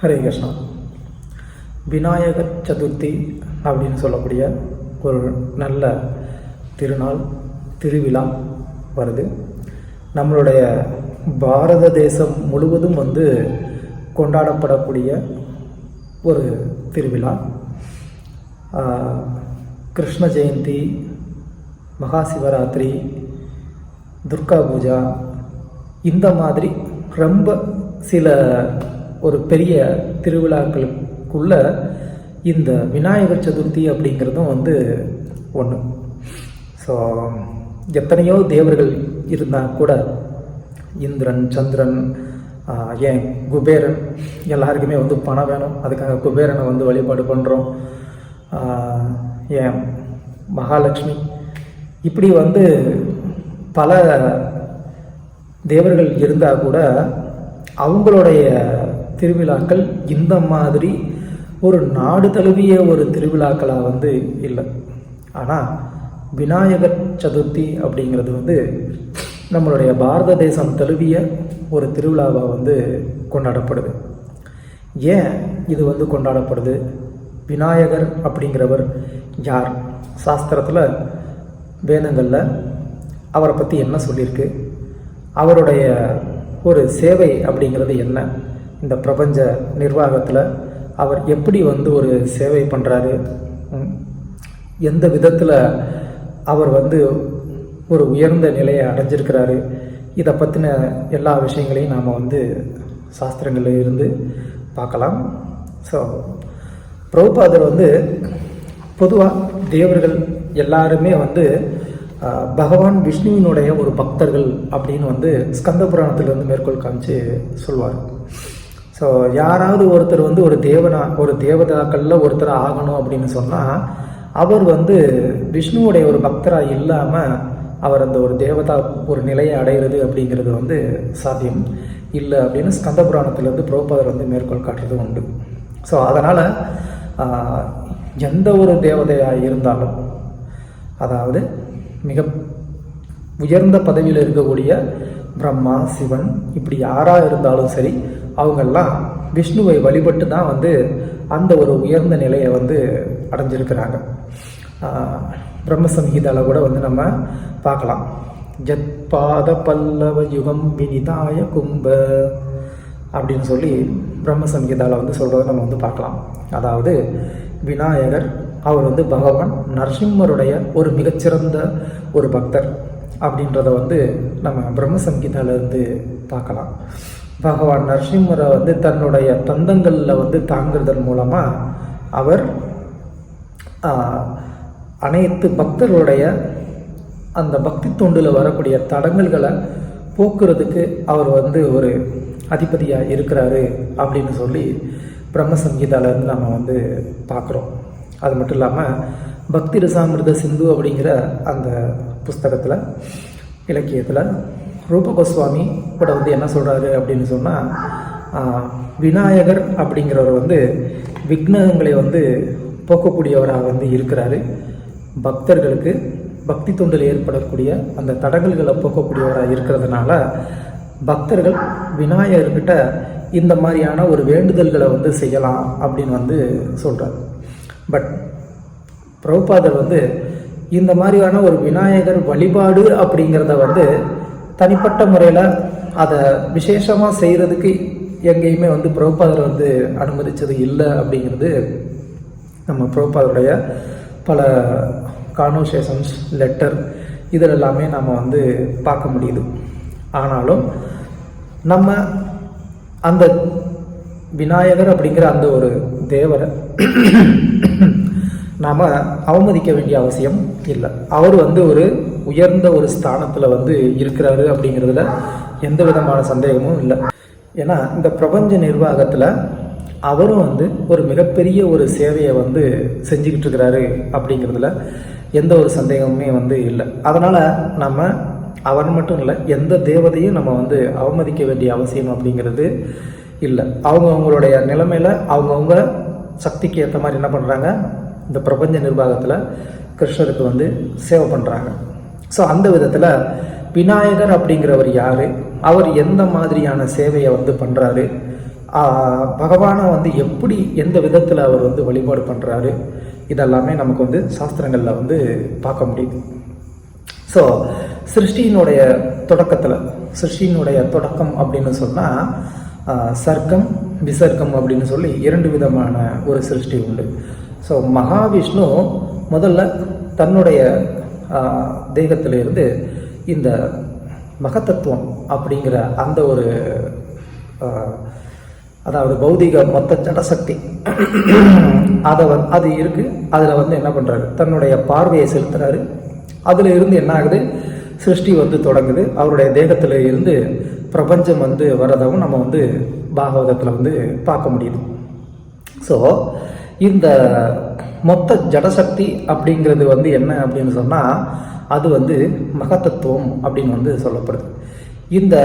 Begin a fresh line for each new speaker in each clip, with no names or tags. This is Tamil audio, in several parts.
ஹரே கிருஷ்ணா. விநாயகர் சதுர்த்தி அப்படின்னு சொல்லக்கூடிய ஒரு நல்ல திருநாள், திருவிழா வருது. நம்மளுடைய பாரத தேசம் முழுவதும் கொண்டாடப்படக்கூடிய ஒரு திருவிழா. கிருஷ்ண ஜெயந்தி, மகா சிவராத்திரி, துர்கா பூஜா, இந்த மாதிரி ரொம்ப சில ஒரு பெரிய திருவிழாக்களுக்குள்ள இந்த விநாயகர் சதுர்த்தி அப்படிங்கிறதும் ஒன்று. ஸோ எத்தனையோ தேவர்கள் இருந்தால் கூட இந்திரன், சந்திரன், ஏன் குபேரன், எல்லாருக்குமே பணம் வேணும். அதுக்காக குபேரனை வழிபாடு பண்ணுறோம். ஏன் மகாலட்சுமி, இப்படி பல தேவர்கள் இருந்தால் கூட அவங்களுடைய திருவிழாக்கள் இந்த மாதிரி ஒரு நாடு தழுவிய ஒரு திருவிழாக்களாக இல்லை. ஆனால் விநாயகர் சதுர்த்தி அப்படிங்கிறது நம்மளுடைய பாரத தேசம் தழுவிய ஒரு திருவிழாவாக கொண்டாடப்படுது. ஏன் இது கொண்டாடப்படுது? விநாயகர் அப்படிங்கிறவர் யார்? சாஸ்திரத்தில், வேதங்களில் அவரை பற்றி என்ன சொல்லியிருக்கு? அவருடைய ஒரு சேவை அப்படிங்கிறது என்ன? இந்த பிரபஞ்ச நிர்வாகத்தில் அவர் எப்படி ஒரு சேவை பண்ணுறாரு? எந்த விதத்தில் அவர் ஒரு உயர்ந்த நிலையை அடைஞ்சிருக்கிறாரு? இதை பற்றின எல்லா விஷயங்களையும் நாம் சாஸ்திரங்களில் இருந்து பார்க்கலாம். ஸோ பிரபுபாதர் பொதுவாக தேவர்கள் எல்லாருமே பகவான் விஷ்ணுவினுடைய ஒரு பக்தர்கள் அப்படின்னு ஸ்கந்த புராணத்திலிருந்து மேற்கோள் காமிச்சு சொல்வார். ஸோ யாராவது ஒருத்தர் ஒரு தேவதாக்களில் ஒருத்தர் ஆகணும் அப்படின்னு சொன்னால் அவர் விஷ்ணுவுடைய ஒரு பக்தராக இல்லாமல் அவர் அந்த ஒரு தேவதா ஒரு நிலையை அடைகிறது அப்படிங்கிறது சாத்தியம் இல்லை அப்படின்னு ஸ்கந்த புராணத்திலேருந்து பிரபுபாதர் மேற்கோள் காட்டுறது உண்டு. ஸோ அதனால் எந்த ஒரு தேவதையாக இருந்தாலும், அதாவது மிக உயர்ந்த பதவியில் இருக்கக்கூடிய பிரம்மா, சிவன், இப்படி யாராக இருந்தாலும் சரி, அவங்கெல்லாம் விஷ்ணுவை வழிபட்டு தான் அந்த ஒரு உயர்ந்த நிலையை அடைஞ்சிருக்கிறாங்க. பிரம்மசம்ஹிதாவில் கூட நம்ம பார்க்கலாம். ஜத் பாத பல்லவ யுகம் வினிதாய கும்ப அப்படின்னு சொல்லி பிரம்மசம்ஹிதாவில் சொல்கிறத நம்ம பார்க்கலாம். அதாவது விநாயகர் அவர் பகவான் நரசிம்மருடைய ஒரு மிகச்சிறந்த ஒரு பக்தர் அப்படின்றத நம்ம பிரம்மசம்ஹிதாவிலிருந்து பார்க்கலாம். பகவான் நரசிம்மரை தன்னுடைய தந்தங்களில் தாங்குறதன் மூலமாக அவர் அனைத்து பக்தர்களுடைய அந்த பக்தி தொண்டில் வரக்கூடிய தடங்கல்களை போக்குறதுக்கு அவர் ஒரு அதிபதியாக இருக்கிறாரு அப்படின்னு சொல்லி பிரம்மசம்ஹிதாவிலேருந்து நம்ம பார்க்குறோம். அது மட்டும் இல்லாமல் பக்தி ரசாமிர்த சிந்து அப்படிங்கிற அந்த புஸ்தகத்தில், இலக்கியத்தில் ரூப கோஸ்வாமி கூட என்ன சொல்கிறாரு அப்படின்னு சொன்னால், விநாயகர் அப்படிங்கிறவர் விக்னங்களை போக்கக்கூடியவராக இருக்கிறாரு. பக்தர்களுக்கு பக்தி தொண்டில் ஏற்படக்கூடிய அந்த தடங்கல்களை போக்கக்கூடியவராக இருக்கிறதுனால பக்தர்கள் விநாயகர்கிட்ட இந்த மாதிரியான ஒரு வேண்டுதல்களை செய்யலாம் அப்படின்னு சொல்கிறார். பட் பிரபுபாதர் இந்த மாதிரியான ஒரு விநாயகர் வழிபாடு அப்படிங்கிறத தனிப்பட்ட முறையில் அதை விசேஷமாக செய்கிறதுக்கு எங்கேயுமே பிரபுபாதர் அனுமதித்தது இல்லை அப்படிங்கிறது நம்ம பிரபுபாதருடைய பல கான்வர்சேஷன்ஸ், லெட்டர், இதில் எல்லாமே நம்ம பார்க்க முடியுது. ஆனாலும் நம்ம அந்த விநாயகர் அப்படிங்கிற அந்த ஒரு தேவரை நாம் அவமதிக்க வேண்டிய அவசியம் இல்லை. அவர் ஒரு உயர்ந்த ஒரு ஸ்தானத்தில் இருக்கிறாரு அப்படிங்கிறதுல எந்த விதமான சந்தேகமும் இல்லை. ஏன்னா இந்த பிரபஞ்ச நிர்வாகத்தில் அவரும் ஒரு மிகப்பெரிய ஒரு சேவையை செஞ்சுக்கிட்டு இருக்கிறாரு அப்படிங்கிறதுல எந்த ஒரு சந்தேகமுமே இல்லை. அதனால் நம்ம அவர் மட்டும் இல்லை, எந்த தேவதையும் நம்ம அவமதிக்க வேண்டிய அவசியம் அப்படிங்கிறது இல்லை. அவங்களுடைய நிலைமையில் அவங்கவுங்க சக்திக்கு ஏற்ற மாதிரி என்ன பண்ணுறாங்க, இந்த பிரபஞ்ச நிர்வாகத்தில் கிருஷ்ணருக்கு சேவை பண்ணுறாங்க. ஸோ அந்த விதத்தில் விநாயகர் அப்படிங்கிறவர் யார், அவர் எந்த மாதிரியான சேவையை பண்ணுறாரு பகவானை வந்து எப்படி எந்த விதத்தில் அவர் வந்து வழிபாடு பண்ணுறாரு, இதெல்லாமே நமக்கு வந்து சாஸ்திரங்களில் வந்து பார்க்க முடியுது. ஸோ சிருஷ்டியினுடைய தொடக்கம் அப்படின்னு சொன்னால் சர்க்கம் விசர்க்கம் அப்படின்னு சொல்லி 2 விதமான ஒரு சிருஷ்டி உண்டு. ஸோ மகாவிஷ்ணு முதல்ல தன்னுடைய தேகத்திலிருந்து இந்த மகத்தத்துவம் அப்படிங்கிற அந்த ஒரு அதாவது பௌதிக மொத்த ஜடசக்தி அது இருக்கு. அதில் வந்து என்ன பண்ணுறாரு, தன்னுடைய பார்வையை செலுத்துறாரு. அதில் இருந்து என்ன ஆகுது, சிருஷ்டி வந்து தொடங்குது. அவருடைய தேகத்தில் இருந்து பிரபஞ்சம் வந்து வரதவும் நம்ம வந்து பாகவதத்தில் வந்து பார்க்க முடியுது. ஸோ இந்த மொத்த ஜடசக்தி அப்படிங்கிறது வந்து என்ன அப்படின்னு சொன்னால் அது வந்து மகத்தத்துவம் அப்படின்னு வந்து சொல்லப்படுது. இந்த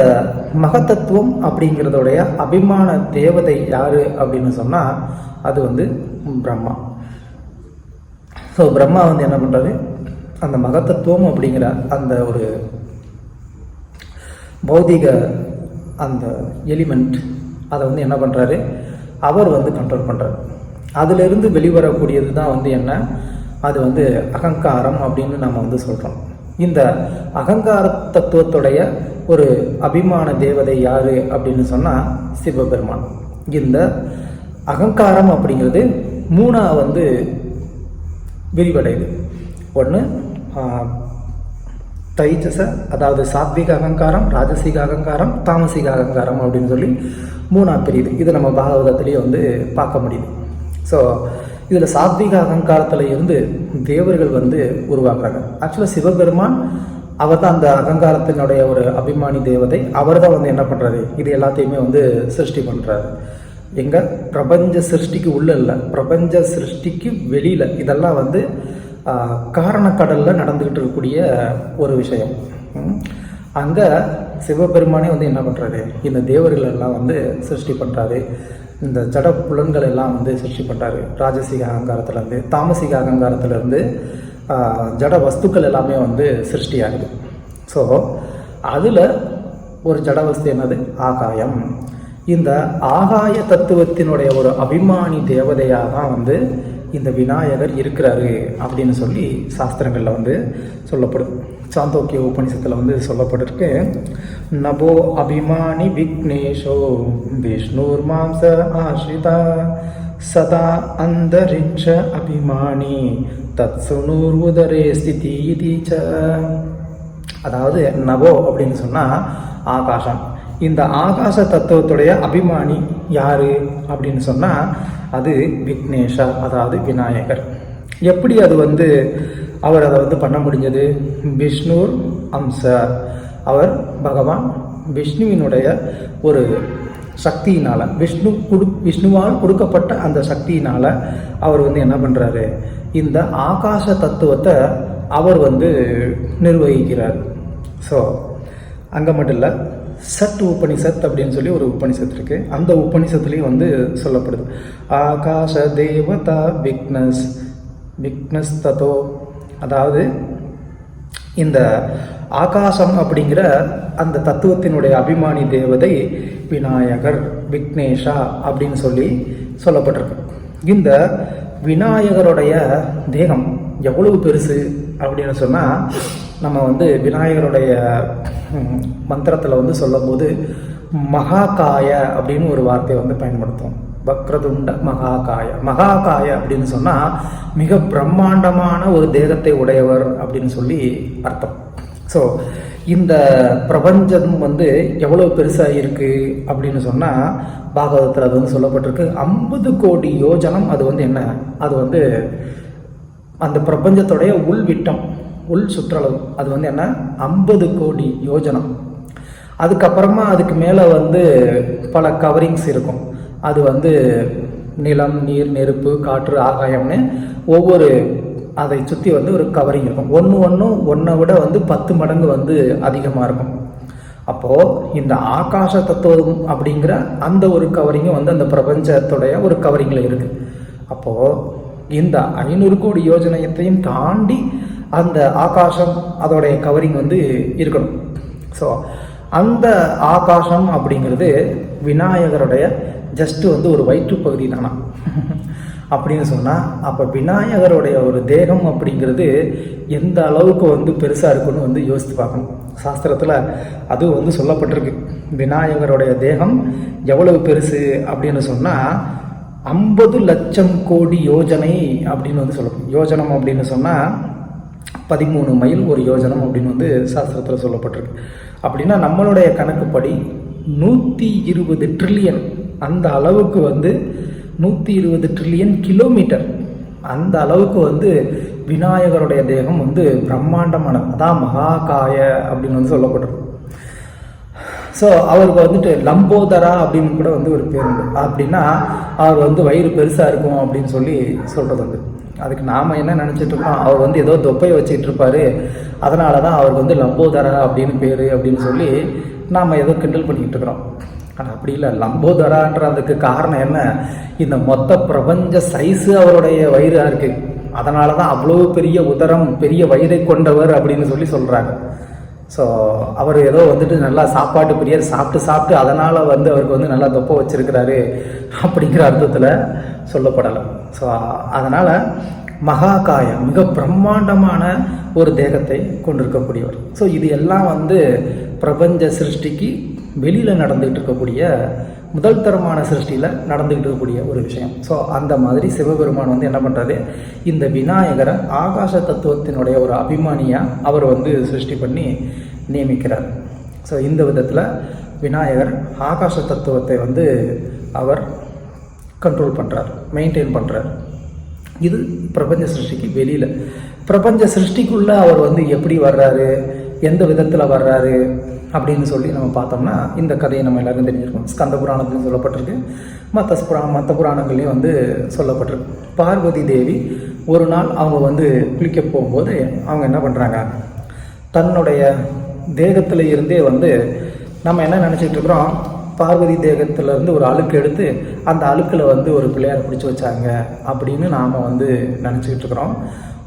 மகத்தத்துவம் அப்படிங்கிறதோடைய அபிமான தேவதை யாரு அப்படின்னு சொன்னால் அது வந்து பிரம்மா. ஸோ பிரம்மா வந்து என்ன பண்ணுறாரு, அந்த மகத்தத்துவம் அப்படிங்கிற அந்த ஒரு பௌதிக அந்த எலிமெண்ட் அதை வந்து என்ன பண்ணுறாரு, அவர் வந்து கண்ட்ரோல் பண்ணுறாரு. அதிலிருந்து வெளிவரக்கூடியது தான் வந்து என்ன, அது வந்து அகங்காரம் அப்படின்னு நம்ம வந்து சொல்கிறோம். இந்த அகங்கார தத்துவத்துடைய ஒரு அபிமான தேவதை யாரு அப்படின்னு சொன்னால் சிவபெருமான். இந்த அகங்காரம் அப்படிங்கிறது 3 வந்து விரிவடையுது. ஒன்று தைஜச, அதாவது சாத்விக அகங்காரம், ராஜசிக அகங்காரம், தாமசிக அகங்காரம் அப்படின்னு சொல்லி 3 பிரியுது. இது நம்ம பாகவதத்திலேயே வந்து பார்க்க முடியுது. ஸோ இதில் சாத்விக அகங்காரத்தில் இருந்து தேவர்கள் வந்து உருவாக்குறாங்க. ஆக்சுவலாக சிவபெருமான் அவர் தான் அந்த அகங்காரத்தினுடைய ஒரு அபிமானி தேவதை. அவர் தான் வந்து என்ன பண்ணுறாரு, இது எல்லாத்தையுமே வந்து சிருஷ்டி பண்ணுறாரு. எங்கே, பிரபஞ்ச சிருஷ்டிக்கு உள்ள இல்லை, பிரபஞ்ச சிருஷ்டிக்கு வெளியில். இதெல்லாம் வந்து காரணக்கடலில் நடந்துக்கிட்டு இருக்கக்கூடிய ஒரு விஷயம். அங்கே சிவபெருமானே வந்து என்ன பண்ணுறாரு, இந்த தேவர்கள் எல்லாம் வந்து சிருஷ்டி பண்ணுறாரு. இந்த ஜட புலன்கள் எல்லாம் வந்து சிருஷ்டி பண்ணுறாரு. ராஜசிக அகங்காரத்துலேருந்து தாமசிக அகங்காரத்துலேருந்து ஜட வஸ்துக்கள் எல்லாமே வந்து சிருஷ்டி ஆகுது. ஸோ அதில் ஒரு ஜட வஸ்து என்னது, ஆகாயம். இந்த ஆகாய தத்துவத்தினுடைய ஒரு அபிமானி தேவதையாக தான் வந்து இந்த விநாயகர் இருக்கிறாரு அப்படின்னு சொல்லி சாஸ்திரங்களில் வந்து சொல்லப்படுது. சாந்தோக்கிய உபனிஷத்தில் வந்து சொல்லப்பட்டிருக்கு, நபோ அபிமானி விக்னேஷோ விஷ்ணுர் மாம்ச ஆஸ்ரிதா சதா அந்தரிக்ஷ அபிமானி தத் சுனூர் உதரே ஸ்திதி இதீச்ச. அதாவது நபோ அப்படின்னு சொன்னால் ஆகாசம். இந்த ஆகாச தத்துவத்துடைய அபிமானி யாரு அப்படின்னு சொன்னால் அது விக்னேஷா, அதாவது விநாயகர். எப்படி அது வந்து அவர் அதை வந்து பண்ண முடிஞ்சது, விஷ்ணுர் அம்ச, அவர் பகவான் விஷ்ணுவினுடைய ஒரு சக்தியினால், விஷ்ணுவால் கொடுக்கப்பட்ட அந்த சக்தியினால் அவர் வந்து என்ன பண்ணுறாரு, இந்த ஆகாச தத்துவத்தை அவர் வந்து நிர்வகிக்கிறார். ஸோ அங்கே மட்டும் இல்லை, சட் உபனிஷத் அப்படின்னு சொல்லி ஒரு உபனிஷத் இருக்கு. அந்த உபனிஷத்துலேயும் வந்து சொல்லப்படுது, ஆகாச தேவதா விக்னஸ் ததோ. அதாவது இந்த ஆகாசம் அப்படிங்கிற அந்த தத்துவத்தினுடைய அபிமானி தேவதை விநாயகர், விக்னேஷா அப்படின்னு சொல்லி சொல்லப்பட்டிருக்கு. இந்த விநாயகருடைய தேகம் எவ்வளவு பெருசு அப்படின்னு சொன்னால், நம்ம வந்து விநாயகருடைய மந்திரத்தில் வந்து சொல்லும் போது மகாகாய அப்படின்னு ஒரு வார்த்தையை வந்து பயன்படுத்துவோம். வக்ரதுண்ட மகாகாய. மகாகாய அப்படின்னு சொன்னால் மிக பிரம்மாண்டமான ஒரு தேகத்தை உடையவர் அப்படின்னு சொல்லி அர்த்தம். ஸோ இந்த பிரபஞ்சம் வந்து எவ்வளோ பெருசாக இருக்குது அப்படின்னு சொன்னால் பாகவதத்தில் அது வந்து சொல்லப்பட்டிருக்கு, 50 கோடி யோஜனம். அது வந்து என்ன, அது வந்து அந்த பிரபஞ்சத்துடைய உள்விட்டம், உள் சுற்றளவு. அது வந்து என்ன, 50 கோடி யோஜனம். அதுக்கப்புறமா அதுக்கு மேலே வந்து பல கவரிங்ஸ் இருக்கும். அது வந்து நிலம், நீர், நெருப்பு, காற்று, ஆகாயம்னு ஒவ்வொரு அதை சுற்றி வந்து ஒரு கவரிங் இருக்கும். ஒன்றை விட வந்து 10 மடங்கு வந்து அதிகமாக இருக்கும். அப்போது இந்த ஆகாச தத்துவம் அப்படிங்கிற அந்த ஒரு கவரிங்கும் வந்து அந்த பிரபஞ்சத்துடைய ஒரு கவரிங்கில் இருக்குது. அப்போது இந்த 500 கோடி யோஜனையத்தையும் தாண்டி அந்த ஆகாசம் அதோடைய கவரிங் வந்து இருக்கணும். ஸோ அந்த ஆகாசம் அப்படிங்கிறது விநாயகருடைய ஜஸ்ட்டு வந்து ஒரு வயிற்றுப்பகுதி தானா அப்படின்னு சொன்னால், அப்போ விநாயகருடைய ஒரு தேகம் அப்படிங்கிறது எந்த அளவுக்கு வந்து பெருசாக இருக்குன்னு வந்து யோசித்து பார்க்கணும். சாஸ்திரத்தில் அதுவும் வந்து சொல்லப்பட்டிருக்கு. விநாயகருடைய தேகம் எவ்வளவு பெருசு அப்படின்னு சொன்னால் 50 லட்சம் கோடி யோஜனை அப்படின்னு வந்து சொல்லப்படும். யோஜனம் அப்படின்னு சொன்னால் 13 மைல் ஒரு யோஜனம் அப்படின்னு வந்து சாஸ்திரத்தில் சொல்லப்பட்டிருக்கு. அப்படின்னா நம்மளுடைய கணக்குப்படி 120 ட்ரில்லியன், அந்த அளவுக்கு வந்து 120 ட்ரில்லியன் கிலோமீட்டர், அந்த அளவுக்கு வந்து விநாயகருடைய தேகம் வந்து பிரம்மாண்டமானது. அதான் மகாகாய அப்படின்னு வந்து சொல்லப்பட்டிருக்கு. ஸோ அவருக்கு வந்துட்டு லம்போதரா அப்படின்னு கூட வந்து ஒரு பேர் உண்டு. அப்படின்னா அவர் வந்து வயிறு பெருசாக இருக்கும் அப்படின்னு சொல்லி சொல்கிறது உண்டு. அதுக்கு நாம் என்ன நினச்சிட்டு இருக்கோம், அவர் வந்து ஏதோ தொப்பையை வச்சுட்டு இருப்பார், அதனால தான் அவருக்கு வந்து லம்போதரா அப்படின்னு பேர் அப்படின்னு சொல்லி நாம் ஏதோ கிண்டல் பண்ணிக்கிட்டு இருக்கிறோம். ஆனால் அப்படி இல்லை. லம்போதரான்ற அதுக்கு காரணம் என்ன, இந்த மொத்த பிரபஞ்ச சைஸு அவருடைய வயிறாக இருக்குது. அதனால தான் அவ்வளோ பெரிய உதரம், பெரிய வயிறை கொண்டவர் அப்படின்னு சொல்லி சொல்கிறாங்க. ஸோ அவர் ஏதோ வந்துட்டு நல்லா சாப்பாட்டு பிரியர், சாப்பிட்டு அதனால் வந்து அவருக்கு வந்து நல்லா தொப்பை வச்சிருக்கிறாரு அப்படிங்கிற அர்த்தத்தில் சொல்லப்படலை. ஸோ அதனால் மகாகாயம், மிக பிரம்மாண்டமான ஒரு தேகத்தை கொண்டிருக்கக்கூடியவர். ஸோ இது எல்லாம் வந்து பிரபஞ்ச சிருஷ்டிக்கு வெளியில் நடந்துகிட்டு இருக்கக்கூடிய முதல் தரமான சிருஷ்டியில் நடந்துகிட்டு இருக்கக்கூடிய ஒரு விஷயம். ஸோ அந்த மாதிரி சிவபெருமான் வந்து என்ன பண்ணுறாரு, இந்த விநாயகரை ஆகாச தத்துவத்தினுடைய ஒரு அபிமானியாக அவர் வந்து சிருஷ்டி பண்ணி நியமிக்கிறார். ஸோ இந்த விதத்தில் விநாயகர் ஆகாச தத்துவத்தை வந்து அவர் கண்ட்ரோல் பண்ணுறார், மெயின்டைன் பண்ணுறார். இது பிரபஞ்ச சிருஷ்டிக்கு வெளியில். பிரபஞ்ச சிருஷ்டிக்குள்ளே அவர் வந்து எப்படி வர்றாரு, எந்த விதத்தில் வர்றாரு அப்படின்னு சொல்லி நம்ம பார்த்தோம்னா, இந்த கதையை நம்ம எல்லாருக்கும் தெரிஞ்சிருக்கோம். ஸ்கந்த புராணத்துலையும் சொல்லப்பட்டிருக்கு, மற்ற புராணங்கள்லையும் வந்து சொல்லப்பட்டிருக்கு. பார்வதி தேவி ஒரு நாள் அவங்க வந்து குளிக்க போகும்போது அவங்க என்ன பண்ணுறாங்க, தன்னுடைய தேகத்தில் இருந்தே வந்து நம்ம என்ன நினச்சிட்டு இருக்கிறோம், பார்வதி தேகத்திலேருந்து ஒரு அழுக்கு எடுத்து அந்த அழுக்கில் வந்து ஒரு பிள்ளையார் பிடிச்சி வச்சாங்க அப்படின்னு நாம் வந்து நினச்சிக்கிட்டு இருக்கிறோம்.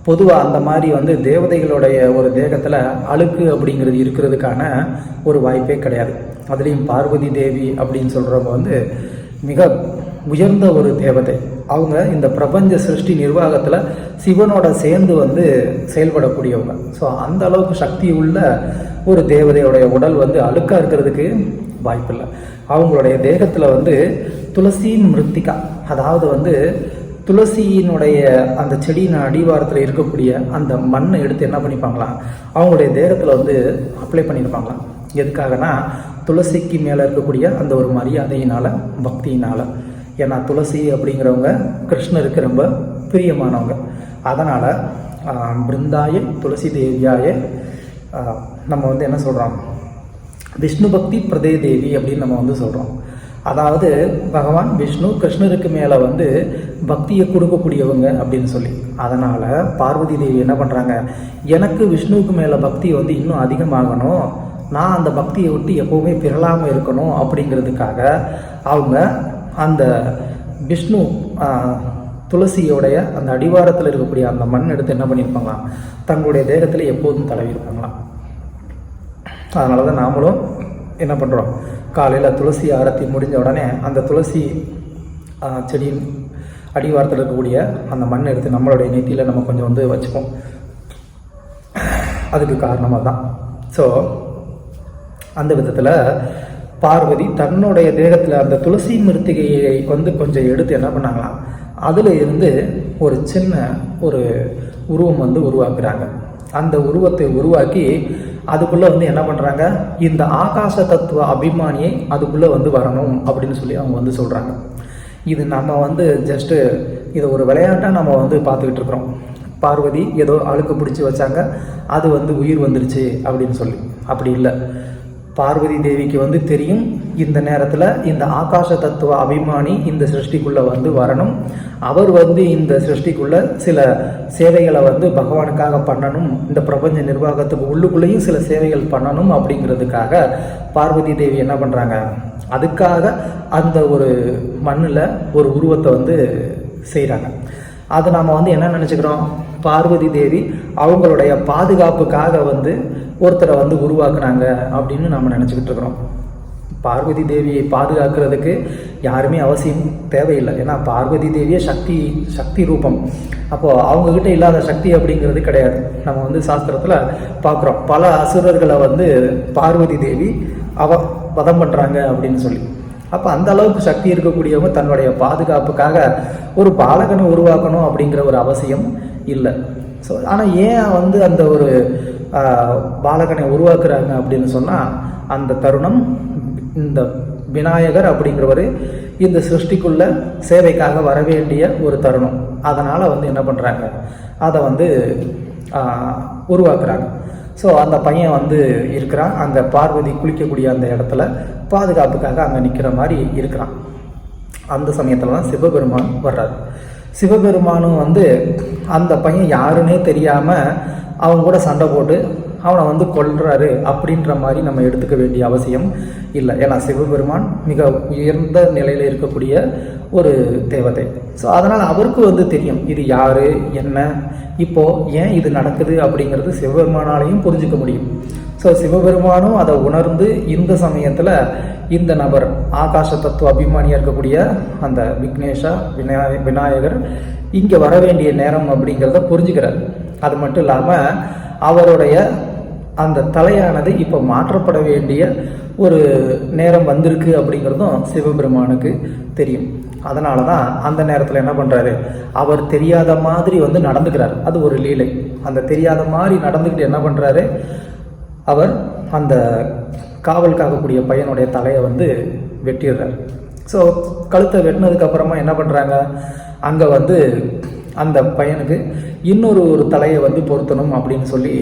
பொதுவாக அந்த மாதிரி வந்து தேவதைகளுடைய ஒரு தேகத்தில் அழுக்கு அப்படிங்கிறது இருக்கிறதுக்கான ஒரு வாய்ப்பே கிடையாது. அதுலேயும் பார்வதி தேவி அப்படின்னு சொல்கிறவங்க வந்து மிக உயர்ந்த ஒரு தேவதை. அவங்க இந்த பிரபஞ்ச சிருஷ்டி நிர்வாகத்தில் சிவனோட சேர்ந்து வந்து செயல்படக்கூடியவங்க. ஸோ அந்த அளவுக்கு சக்தி உள்ள ஒரு தேவதையோடைய உடல் வந்து அழுக்காக இருக்கிறதுக்கு வாய்ப்பில்லை. அவங்களுடைய தேகத்தில் வந்து துளசியின் மிருத்திகா, அதாவது வந்து துளசியினுடைய அந்த செடியின் அடிவாரத்தில் இருக்கக்கூடிய அந்த மண்ணை எடுத்து என்ன பண்ணிப்பாங்களாம், அவங்களுடைய தேகத்தில் வந்து அப்ளை பண்ணியிருப்பாங்களாம். எதுக்காகனா, துளசிக்கு மேலே இருக்கக்கூடிய அந்த ஒரு மரியாதையினால், பக்தியினால். ஏன்னா துளசி அப்படிங்கிறவங்க கிருஷ்ணருக்கு ரொம்ப பிரியமானவங்க. அதனால் பிருந்தாய துளசி தேவியாய நம்ம வந்து என்ன சொல்கிறோம், விஷ்ணு பக்தி பிரதே தேவி அப்படின்னு நம்ம வந்து சொல்கிறோம். அதாவது பகவான் விஷ்ணு கிருஷ்ணருக்கு மேலே வந்து பக்தியை கொடுக்கக்கூடியவங்க அப்படின்னு சொல்லி. அதனால் பார்வதி தேவி என்ன பண்ணுறாங்க, எனக்கு விஷ்ணுவுக்கு மேலே பக்தி வந்து இன்னும் அதிகமாகணும், நான் அந்த பக்தியை விட்டு எப்போவுமே பிறலாமல் இருக்கணும் அப்படிங்கிறதுக்காக அவங்க அந்த விஷ்ணு துளசியோடைய அந்த அடிவாரத்தில் இருக்கக்கூடிய அந்த மண் எடுத்து என்ன பண்ணியிருப்பாங்களாம், தங்களுடைய தேகத்தில் எப்போதும் தடவிருப்பாங்களாம். அதனால தான் நாமளும் என்ன பண்ணுறோம், காலையில் துளசி ஆரத்தி முடிஞ்ச உடனே அந்த துளசி செடியின் அடிவாரத்தில் இருக்கக்கூடிய அந்த மண்ணை எடுத்து நம்மளுடைய நெத்தியில் நம்ம கொஞ்சம் வந்து வச்சுப்போம். அதுக்கு காரணமாக தான். ஸோ அந்த விதத்தில் பார்வதி தன்னுடைய தேகத்தில் அந்த துளசி மிருத்திகையை வந்து கொஞ்சம் எடுத்து என்ன பண்ணாங்களாம், அதில் இருந்து ஒரு சின்ன ஒரு உருவம் வந்து உருவாக்குறாங்க. அந்த உருவத்தை உருவாக்கி அதுக்குள்ளே வந்து என்ன பண்ணுறாங்க, இந்த ஆகாச தத்துவ அபிமானியை அதுக்குள்ளே வந்து வரணும் அப்படின்னு சொல்லி அவங்க வந்து சொல்கிறாங்க. இது நம்ம வந்து ஜஸ்ட்டு இதை ஒரு விளையாட்டாக நம்ம வந்து பார்த்துக்கிட்டு இருக்கிறோம். பார்வதி ஏதோ அழுக்கு பிடிச்சி வச்சாங்க, அது வந்து உயிர் வந்துருச்சு அப்படின்னு சொல்லி. அப்படி இல்லை. பார்வதி தேவிக்கு வந்து தெரியும், இந்த நேரத்தில் இந்த ஆகாச தத்துவ அபிமானி இந்த சிருஷ்டிக்குள்ளே வந்து வரணும், அவர் வந்து இந்த சிருஷ்டிக்குள்ளே சில சேவைகளை வந்து பகவானுக்காக பண்ணணும், இந்த பிரபஞ்ச நிர்வாகத்துக்கு உள்ளுக்குள்ளேயும் சில சேவைகள் பண்ணணும் அப்படிங்கிறதுக்காக பார்வதி தேவி என்ன பண்ணுறாங்க, அதுக்காக அந்த ஒரு மண்ணில் ஒரு உருவத்தை வந்து செய்கிறாங்க. அது நாம் வந்து என்ன நினச்சிக்கிறோம், பார்வதி தேவி அவங்களுடைய பாதுகாப்புக்காக வந்து ஒருத்தரை வந்து உருவாக்குனாங்க அப்படின்னு நம்ம நினச்சிக்கிட்டு இருக்கிறோம். பார்வதி தேவியை பாதுகாக்கிறதுக்கு யாருமே அவசியம் தேவையில்லை. ஏன்னா பார்வதி தேவியே சக்தி ரூபம். அப்போது அவங்கக்கிட்ட இல்லாத சக்தி அப்படிங்கிறது கிடையாது. நம்ம வந்து சாஸ்திரத்தில் பார்க்குறோம், பல அசுரர்களை வந்து பார்வதி தேவி வதம் பண்ணுறாங்க அப்படின்னு சொல்லி. அப்போ அந்த அளவுக்கு சக்தி இருக்கக்கூடியவங்க தன்னுடைய பாதுகாப்புக்காக ஒரு பாலகனை உருவாக்கணும் அப்படிங்கிற ஒரு அவசியம் இல்லை. ஸோ ஆனால் ஏன் வந்து அந்த ஒரு பாலகனை உருவாக்குறாங்க அப்படின்னு சொன்னால், அந்த தருணம் இந்த விநாயகர் அப்படிங்கிறவர் இந்த சிருஷ்டிக்குள்ள சேவைக்காக வர வேண்டிய ஒரு தருணம். அதனால் வந்து என்ன பண்ணுறாங்க, அதை வந்து உருவாக்குறாங்க. ஸோ அந்த பையன் வந்து இருக்கிறான், அந்த பார்வதி குளிக்கக்கூடிய அந்த இடத்துல பாதுகாப்புக்காக அங்கே நிற்கிற மாதிரி இருக்கிறான். அந்த சமயத்தில் தான் சிவபெருமான் வர்றார். சிவபெருமானும் வந்து அந்த பையன் யாருன்னே தெரியாமல் அவங்க கூட சண்டை போட்டு அவனை வந்து கொல்றாரு அப்படின்ற மாதிரி நம்ம எடுத்துக்க வேண்டிய அவசியம் இல்லை. ஏன்னா சிவபெருமான் மிக உயர்ந்த நிலையில் இருக்கக்கூடிய ஒரு தேவதை. ஸோ அதனால் அவருக்கு வந்து தெரியும் இது யார் என்ன, இப்போது ஏன் இது நடக்குது அப்படிங்கிறது சிவபெருமானாலையும் புரிஞ்சுக்க முடியும். ஸோ சிவபெருமானும் அதை உணர்ந்து இந்த சமயத்தில் இந்த நபர் ஆகாச தத்துவ அபிமானியாக இருக்கக்கூடிய அந்த விக்னேஷா விநாயகர் இங்கே வர வேண்டிய நேரம் அப்படிங்கிறத புரிஞ்சுக்கிறார். அது மட்டும் இல்லாமல் அவருடைய அந்த தலையானது இப்போ மாற்றப்பட வேண்டிய ஒரு நேரம் வந்திருக்கு அப்படிங்கிறதும் சிவபெருமானுக்கு தெரியும். அதனால தான் அந்த நேரத்தில் என்ன பண்ணுறாரு, அவர் தெரியாத மாதிரி வந்து நடந்துக்கிறார். அது ஒரு லீலை. அந்த தெரியாத மாதிரி நடந்துக்கிட்டு என்ன பண்ணுறாரு, அவர் அந்த காவல் காக்கக்கூடிய பையனுடைய தலையை வந்து வெட்டிடுறார். ஸோ கழுத்தை வெட்டினதுக்கப்புறமா என்ன பண்ணுறாங்க, அங்கே வந்து அந்த பையனுக்கு இன்னொரு தலையை வந்து பொருத்தணும் அப்படின்னு சொல்லி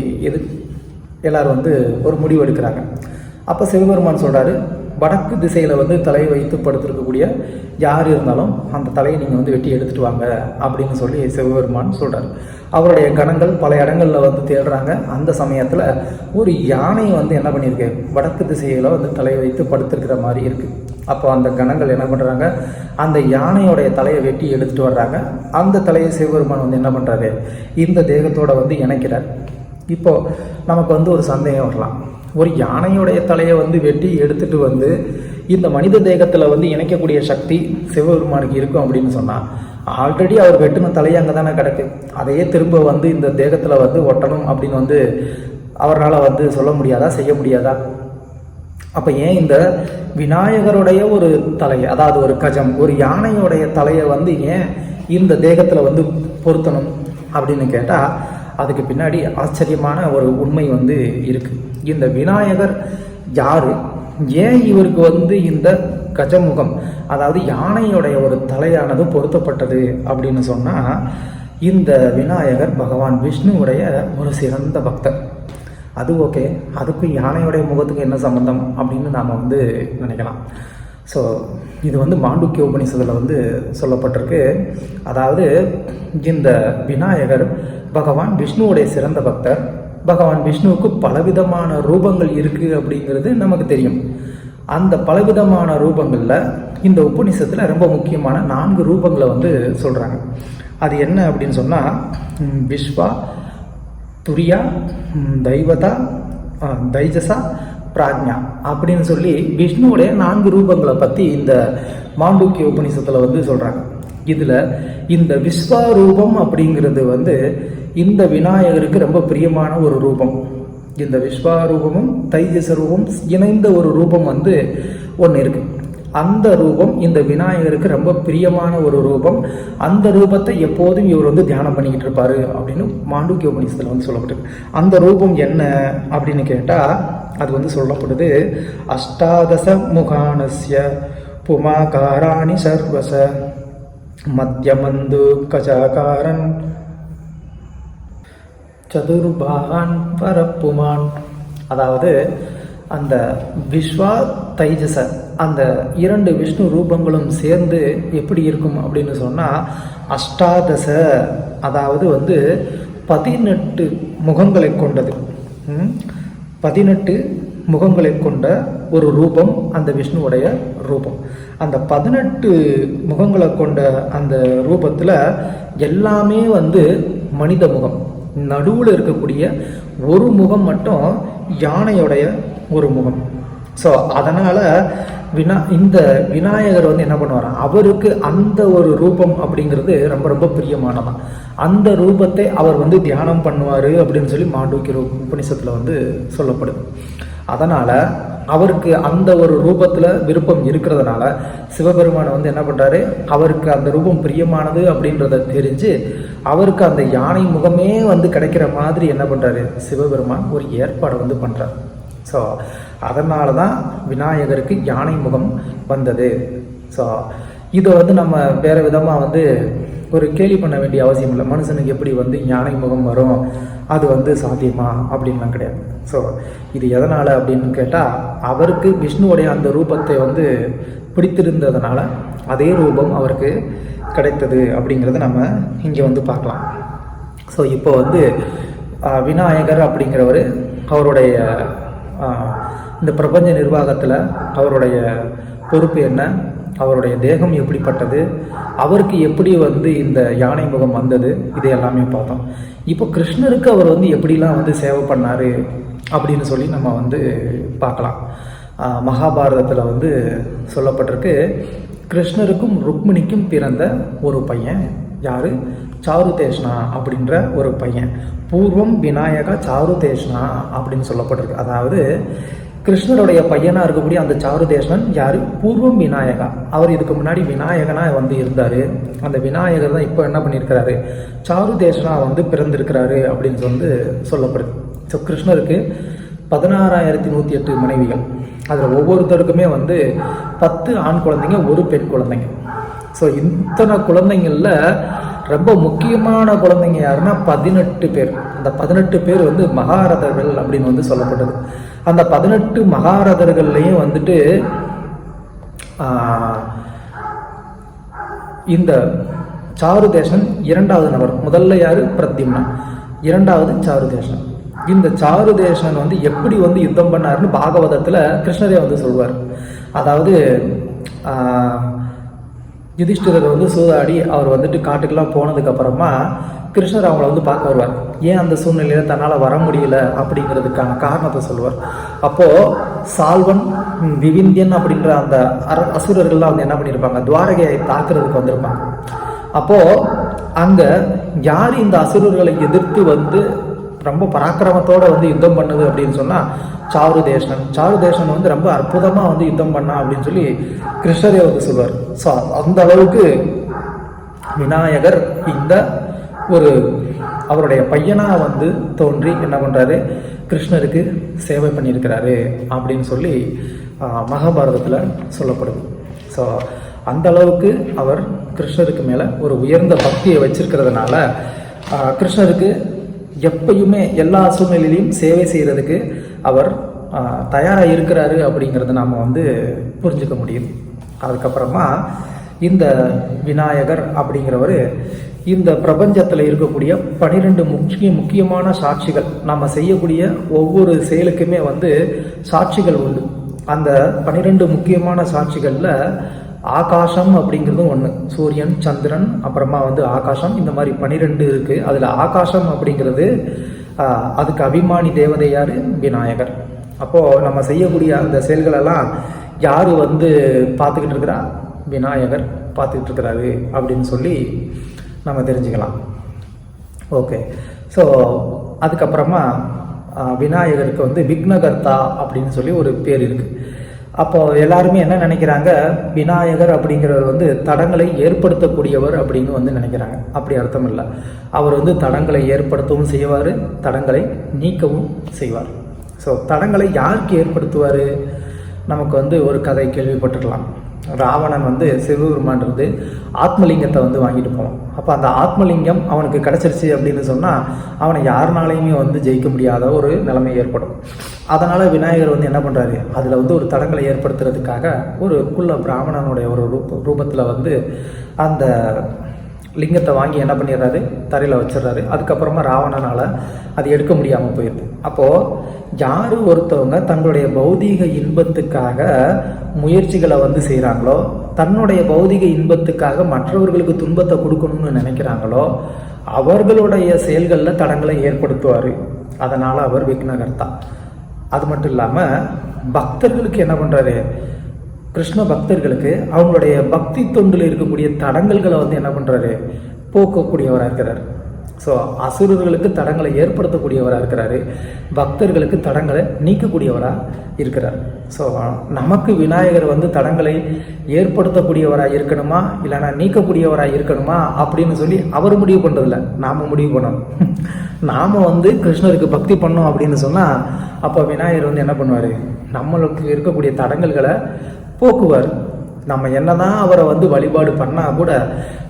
எல்லாரும் வந்து ஒரு முடிவு எடுக்கிறாங்க. அப்போ சிவபெருமான் சொல்கிறாரு, வடக்கு திசையில் வந்து தலையை வைத்து படுத்திருக்கக்கூடிய யார் இருந்தாலும் அந்த தலையை நீங்கள் வந்து வெட்டி எடுத்துகிட்டு வாங்க அப்படின்னு சொல்லி சிவபெருமான் சொல்கிறார். அவருடைய கணங்கள் பல இடங்களில் வந்து தேடுறாங்க. அந்த சமயத்தில் ஒரு யானை வந்து என்ன பண்ணியிருக்கு, வடக்கு திசையில் வந்து தலையை வைத்து படுத்திருக்கிற மாதிரி இருக்குது. அப்போ அந்த கணங்கள் என்ன பண்ணுறாங்க, அந்த யானையோடைய தலையை வெட்டி எடுத்துகிட்டு வர்றாங்க. அந்த தலையை சிவபெருமான் வந்து என்ன பண்ணுறாரு, இந்த தேகத்தோடு வந்து இணைக்கிறார். இப்போது நமக்கு வந்து ஒரு சந்தேகம் வரலாம், ஒரு யானையோடைய தலையை வந்து வெட்டி எடுத்துகிட்டு வந்து இந்த மனித தேகத்தில் வந்து இணைக்கக்கூடிய சக்தி சிவபெருமானுக்கு இருக்கும் அப்படின்னு சொன்னால், ஆல்ரெடி அவர் வெட்டின தலையை அங்கே தானே கிடக்கு, அதையே திரும்ப வந்து இந்த தேகத்தில் வந்து ஒட்டணும் அப்படின்னு வந்து அவரால் வந்து சொல்ல முடியாதா, செய்ய முடியாதா? அப்போ ஏன் இந்த விநாயகருடைய ஒரு தலை, அதாவது ஒரு கஜம், ஒரு யானையோடைய தலையை வந்து ஏன் இந்த தேகத்தில் வந்து பொருத்தணும் அப்படின்னு கேட்டால், அதுக்கு பின்னாடி ஆச்சரியமான ஒரு உண்மை வந்து இருக்குது. இந்த விநாயகர் யார், ஏன் இவருக்கு வந்து இந்த கஜமுகம், அதாவது யானையுடைய ஒரு தலையானது பொருத்தப்பட்டது அப்படின்னு சொன்னால், இந்த விநாயகர் பகவான் விஷ்ணுவுடைய ஒரு சிறந்த பக்தர். அது ஓகே, அதுக்கும் யானையுடைய முகத்துக்கு என்ன சம்பந்தம் அப்படின்னு நாம் வந்து நினைக்கலாம். ஸோ இது வந்து மாண்டூக்கிய உபநிஷத்தில் வந்து சொல்லப்பட்டிருக்கு. அதாவது இந்த விநாயகர் பகவான் விஷ்ணுவுடைய சிறந்த பக்தர். பகவான் விஷ்ணுவுக்கு பலவிதமான ரூபங்கள் இருக்குது அப்படிங்கிறது நமக்கு தெரியும். அந்த பலவிதமான ரூபங்களில் இந்த உபநிஷத்தில் ரொம்ப முக்கியமான 4 ரூபங்களை வந்து சொல்கிறாங்க. அது என்ன அப்படின்னு சொன்னால், விஸ்வா, துரியா, தைவதா, தைஜசா, பிராக்ஞா அப்படின்னு சொல்லி விஷ்ணுவுடைய 4 ரூபங்களை பற்றி இந்த மாண்டூக்கிய உபநிஷத்தில் வந்து சொல்கிறாங்க. இதில் இந்த விஸ்வரூபம் அப்படிங்கிறது வந்து இந்த விநாயகருக்கு ரொம்ப பிரியமான ஒரு ரூபம். இந்த விஸ்வரூபமும் தைஜச ரூபம் இணைந்த ஒரு ரூபம் வந்து ஒன்று இருக்குது. அந்த ரூபம் இந்த விநாயகருக்கு ரொம்ப பிரியமான ஒரு ரூபம். அந்த ரூபத்தை எப்போதும் இவர் வந்து தியானம் பண்ணிக்கிட்டு இருப்பார் அப்படின்னு மாண்டூக்கிய உபநிஷத்தில் வந்து சொல்லப்பட்டிருக்கு. அந்த ரூபம் என்ன அப்படின்னு கேட்டால், அது வந்து சொல்லப்படுது, அஷ்டாதச முகானஸ்ய புமாகாராணி சர்வச மத்தியமந்து கஜாகாரன் சதுர்பாகான் பரப்புமான். அதாவது அந்த விஸ்வா தைஜச அந்த 2 விஷ்ணு ரூபங்களும் சேர்ந்து எப்படி இருக்கும் அப்படின்னு சொன்னால், அஷ்டாதச அதாவது வந்து 18 முகங்களை கொண்டது. 18 முகங்களை கொண்ட ஒரு ரூபம் அந்த விஷ்ணுவுடைய ரூபம். அந்த 18 முகங்களை கொண்ட அந்த ரூபத்தில் எல்லாமே வந்து மனித முகம். நடுவில் இருக்கக்கூடிய ஒரு முகம் மட்டும் யானையுடைய ஒரு முகம். ஸோ அதனால் இந்த விநாயகர் வந்து என்ன பண்ணுவார், அவருக்கு அந்த ஒரு ரூபம் அப்படிங்கிறது ரொம்ப ரொம்ப பிரியமானதான். அந்த ரூபத்தை அவர் வந்து தியானம் பண்ணுவார் அப்படின்னு சொல்லி மாண்டூக்கிய உபநிஷத்தில் வந்து சொல்லப்படுது. அதனால் அவருக்கு அந்த ஒரு ரூபத்தில் விருப்பம் இருக்கிறதுனால சிவபெருமானை வந்து என்ன பண்ணுறாரு, அவருக்கு அந்த ரூபம் பிரியமானது அப்படின்றத தெரிஞ்சு அவருக்கு அந்த யானை முகமே வந்து கிடைக்கிற மாதிரி என்ன பண்ணுறாரு, சிவபெருமான் ஒரு ஏற்பாடை வந்து பண்ணுறார். ஸோ அதனால தான் விநாயகருக்கு யானை முகம் வந்தது. ஸோ இதை வந்து நம்ம வேறு விதமாக வந்து ஒரு கேலி பண்ண வேண்டிய அவசியம் இல்லை. மனுஷனுக்கு எப்படி வந்து யானை முகம் வரும், அது வந்து சாத்தியமா அப்படின்லாம் கிடையாது. ஸோ இது எதனால் அப்படின்னு கேட்டால், அவருக்கு விஷ்ணுவுடைய அந்த ரூபத்தை வந்து பிடித்திருந்ததுனால அதே ரூபம் அவருக்கு கிடைத்தது அப்படிங்கிறத நம்ம இங்கே வந்து பார்க்கலாம். ஸோ இப்போ வந்து விநாயகர் அப்படிங்கிறவர் அவருடைய இந்த பிரபஞ்ச நிர்வாகத்தில் அவருடைய பொறுப்பு என்ன, அவருடைய தேகம் எப்படிப்பட்டது, அவருக்கு எப்படி வந்து இந்த யானை முகம் வந்தது, இது எல்லாமே பார்த்தோம். இப்போ கிருஷ்ணருக்கு அவர் வந்து எப்படிலாம் வந்து சேவை பண்ணார் அப்படின்னு சொல்லி நம்ம வந்து பார்க்கலாம். மகாபாரதத்தில் வந்து சொல்லப்பட்டிருக்கு, கிருஷ்ணருக்கும் ருக்மிணிக்கும் பிறந்த ஒரு பையன் யார், சாருதேஷ்ணா அப்படின்ற ஒரு பையன். பூர்வம் விநாயகா சாருதேஷ்ணா அப்படின்னு சொல்லப்பட்டிருக்கு. அதாவது கிருஷ்ணருடைய பையனாக இருக்கக்கூடிய அந்த சாருதேஷ்ணன் யார், பூர்வம் விநாயகா. அவர் இதுக்கு முன்னாடி விநாயகனாக வந்து இருந்தார். அந்த விநாயகர் தான் இப்போ என்ன பண்ணியிருக்கிறாரு, சாருதேஷ்ணா வந்து பிறந்திருக்கிறாரு அப்படின்னு வந்து சொல்லப்படுது. ஸோ கிருஷ்ணருக்கு 16,108 மனைவிகள். அதில் ஒவ்வொருத்தருக்குமே வந்து 10 ஆண் குழந்தைங்க, ஒரு பெண் குழந்தைங்க. ஸோ இத்தனை குழந்தைங்களில் ரொம்ப முக்கியமான குழந்தைங்க யாருன்னா 18 பேர். அந்த 18 பேர் வந்து மகாரதர்கள் அப்படின்னு வந்து சொல்லப்பட்டது. அந்த 18 மகாரதர்கள்லையும் வந்துட்டு இந்த சாருதேசன் 2வது நபர். முதல்ல யாரு, பிரத்யும்னா. 2வது சாருதேசன். இந்த சாருதேசன் வந்து எப்படி வந்து யுத்தம் பண்ணாருன்னு பாகவதத்தில் கிருஷ்ணரே வந்து சொல்வார். அதாவது யுதிஷ்டிரர் வந்து சூதாடி அவர் வந்துட்டு காட்டுக்கெல்லாம் போனதுக்கப்புறமா கிருஷ்ணர் அவங்கள வந்து பார்க்க வருவார். ஏன் அந்த சூழ்நிலையில் தன்னால் வர முடியல அப்படிங்கிறதுக்கான காரணத்தை சொல்லுவார். அப்போது சால்வன், விவிந்தியன் அப்படின்ற அந்த அசுரர்கள்லாம் வந்து என்ன பண்ணியிருப்பாங்க, துவாரகையை தாக்குறதுக்கு வந்திருப்பாங்க. அப்போது அங்கே யார் இந்த அசுரர்களை எதிர்த்து வந்து ரொம்ப பராக்கிரமத்தோடு வந்து யுத்தம் பண்ணுது அப்படின்னு சொன்னால் சாருதேசன் வந்து ரொம்ப அற்புதமாக வந்து யுத்தம் பண்ணா அப்படின்னு சொல்லி கிருஷ்ணரே வந்து சொல்வார். ஸோ அந்த அளவுக்கு விநாயகர் இந்த ஒரு அவருடைய பையனாக வந்து தோன்றி என்ன பண்ணுறாரு, கிருஷ்ணருக்கு சேவை பண்ணியிருக்கிறாரு அப்படின்னு சொல்லி மகாபாரதத்தில் சொல்லப்படுது. ஸோ அந்த அளவுக்கு அவர் கிருஷ்ணருக்கு மேலே ஒரு உயர்ந்த பக்தியை வச்சிருக்கிறதுனால கிருஷ்ணருக்கு எப்பயுமே எல்லா சூழ்நிலையிலையும் சேவை செய்கிறதுக்கு அவர் தயாராக இருக்கிறாரு அப்படிங்கிறத நாம் வந்து புரிஞ்சுக்க முடியும். அதுக்கப்புறமா இந்த விநாயகர் அப்படிங்கிறவர் இந்த பிரபஞ்சத்தில் இருக்கக்கூடிய 12 முக்கியமான சாட்சிகள், நம்ம செய்யக்கூடிய ஒவ்வொரு செயலுக்குமே வந்து சாட்சிகள் உண்டு. அந்த 12 முக்கியமான சாட்சிகளில் ஆகாசம் அப்படிங்கிறதும் ஒன்று. சூரியன், சந்திரன், அப்புறமா வந்து ஆகாசம், இந்த மாதிரி 12 இருக்குது. அதில் ஆகாசம் அப்படிங்கிறது அதுக்கு அபிமானி தேவதை யார், விநாயகர். அப்போது நம்ம செய்யக்கூடிய அந்த செயல்களெல்லாம் யார் வந்து பார்த்துக்கிட்டு இருக்கிறா, விநாயகர் பார்த்துக்கிட்டு இருக்கிறாரு அப்படின்னு சொல்லி நம்ம தெரிஞ்சுக்கலாம். ஓகே. ஸோ அதுக்கப்புறமா விநாயகருக்கு வந்து விக்னகர்த்தா அப்படின்னு சொல்லி ஒரு பேர் இருக்குது. அப்போது எல்லாருமே என்ன நினைக்கிறாங்க, விநாயகர் அப்படிங்கிறவர் வந்து தடங்களை ஏற்படுத்தக்கூடியவர் அப்படின்னு வந்து நினைக்கிறாங்க. அப்படி அர்த்தம் இல்லை. அவர் வந்து தடங்களை ஏற்படுத்தவும் செய்வார், தடங்களை நீக்கவும் செய்வார். ஸோ தடங்களை யாருக்கு ஏற்படுத்துவார், நமக்கு வந்து ஒரு கதை கேள்விப்பட்டிருக்கலாம். ராவணன் வந்து சிவபெருமான் இருந்து ஆத்மலிங்கத்தை வந்து வாங்கிட்டு போவான். அப்போ அந்த ஆத்மலிங்கம் அவனுக்கு கிடச்சிருச்சு அப்படின்னு சொன்னால் அவனை யாருனாலையுமே வந்து ஜெயிக்க முடியாத ஒரு நிலைமை ஏற்படும். அதனால் விநாயகர் வந்து என்ன பண்ணுறாரு, அதில் வந்து ஒரு தடங்களை ஏற்படுத்துறதுக்காக ஒரு குள்ள பிராமணனுடைய ஒரு ரூபத்தில் வந்து அந்த லிங்கத்தை வாங்கி என்ன பண்ணிடுறாரு, தரையில் வச்சிடறாரு. அதுக்கப்புறமா ராவணனால் அது எடுக்க முடியாமல் போயிடுது. அப்போது யார் ஒருத்தவங்க தங்களுடைய பௌதீக இன்பத்துக்காக முயற்சிகளை வந்து செய்கிறாங்களோ, தன்னுடைய பௌதிக இன்பத்துக்காக மற்றவர்களுக்கு துன்பத்தை கொடுக்கணும்னு நினைக்கிறாங்களோ, அவர்களுடைய செயல்களில் தடங்களை ஏற்படுத்துவார். அதனால் அவர் விக்னகர்த்தா. அது மட்டும் இல்லாமல் பக்தர்களுக்கு என்ன பண்ணுறாரு, கிருஷ்ண பக்தர்களுக்கு அவங்களுடைய பக்தி தொண்டில் இருக்கக்கூடிய தடங்கல்களை வந்து என்ன பண்ணுறாரு, போக்கக்கூடியவராக இருக்கிறார். ஸோ அசுரர்களுக்கு தடங்களை ஏற்படுத்தக்கூடியவராக இருக்கிறாரு, பக்தர்களுக்கு தடங்களை நீக்கக்கூடியவராக இருக்கிறார். ஸோ நமக்கு விநாயகர் வந்து தடங்களை ஏற்படுத்தக்கூடியவராக இருக்கணுமா இல்லைனா நீக்கக்கூடியவராக இருக்கணுமா அப்படின்னு சொல்லி அவர் முடிவு பண்ணுறதில்ல, நாம் முடிவு பண்ணணும். நாம் வந்து கிருஷ்ணருக்கு பக்தி பண்ணோம் அப்படின்னு சொன்னால் அப்போ விநாயகர் வந்து என்ன பண்ணுவார், நம்மளுக்கு இருக்கக்கூடிய தடங்கல்களை போக்குவார். நம்ம என்னதான் அவரை வந்து வழிபாடு பண்ணால் கூட